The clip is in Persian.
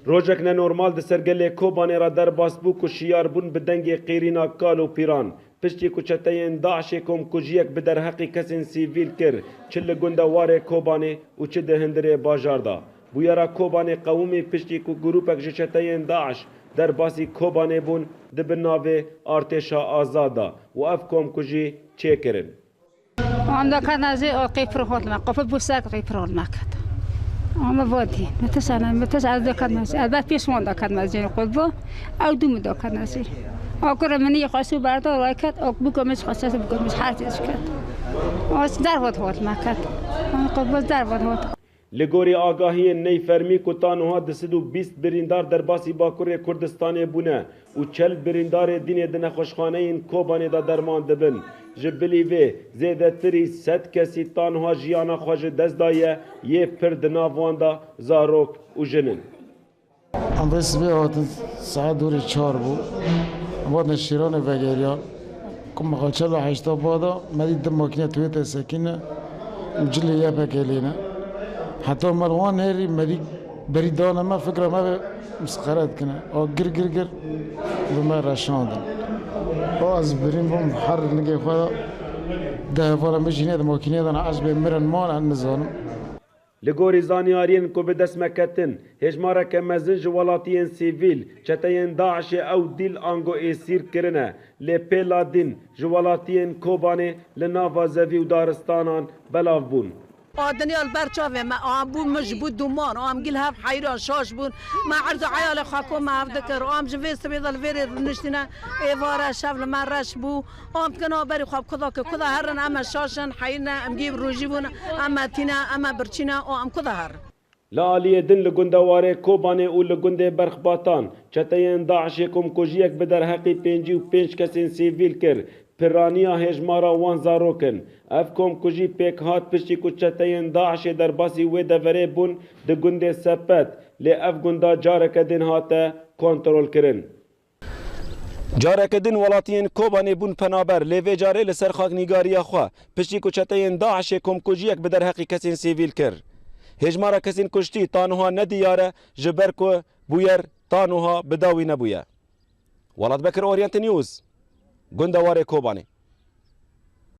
روجك نورمال د سرگل کوبانه را در باسبوک و شیار بون بدنگ قیرینا کال و پیران پشتی کوچتین داعش کوم کوجیک به در حقی کسین سیویل کر چل گندوار کوبانه و چه دهندره باجاردا بویرا کوبانه قومی پشتی کو گروپک جچتین داعش در باسی کوبانه بون د بناوه ارتشا آزادا و اف کوم کوجی چه کرن عندك كان زي قيفر هول ما قف بوساك قيفر هول ما كات ما بودي متسأل ذا كان ناس البات بيش وان ذا كان ناس جين قلبه أو دوم ذا كان ناس أو كره مني قاسو برضه رايكات أو بكم مش قاسس بكم مش حاسس كات أو دار هول ما كات أنا قلبه دار هول لگوری آگاهی نی فرمی کتانوها دسدو 20 بریندار در باسی باکور کردستان بونه و 40 بریندار دین دن خوشخانه این کوبانه دا درمان دبن جبلی و زیده تری 100 کسی تانوها جیانا خواج دست دایه یه پرد ناواندا زاروک و جنن امروز بیاد ساعت دوری 4 بود بعد نشیران وگریان کم خالچلا 8 بادا مدید دم ماکینه تویت سکینه جلیه بکلینه حتی مروان هری مری بریدان ما فکر ما مسخرات کنه او گر به ما رشاندن او از بریم بوم حر نگه خدا ده فالا مجینه ده ماکینه دان عجب مرن مان عن نزانم لگوری زانیارین کو به دست مکتن هجماره که مزنج ولاتین سیویل چتین داعش او دیل آنگو ایسیر کرنه لپیلا دین جوالاتین کوبانه لناوا زوی و دارستانان بلاو بون دنيال برشافه ما ابو مجبود دومان ام قلها حيران شاش بون ما عرض عيال خاكو ما افتكر ام جفيست بيضل فيري نشتنا ايفارا شافل ما رشبو ام كنا بري خاب كذا هرن اما شاشن حينا ام جيب روجيبون اما تينا اما برچينا ام كذا هر لا علیه دن لگندواره کوبانه و لگنده برخباتان چتین داعش کم کوجیک بدر حقی 55 کسین سیویل کر پرانیا هجمارا وان زاروکن اف کوم کوجی پیک هات پشتی کوچتین داعش در باسی و دوره بون د گنده سپت لی اف گندا جارک دن هاته کنترول کرن جارک دن ولاتین کوبانه بون پنابر لی و جاره لسر خاک نیگاریا خوا پشتی کوچتین داعش کم کوجیک بدر حقی کسین سیویل کر هجمارا کسین کشتی تانوها ندیاره جبر کو بویر تانوها بداوی نبویه ولاد بکر اورینت نیوز گندواره کوبانه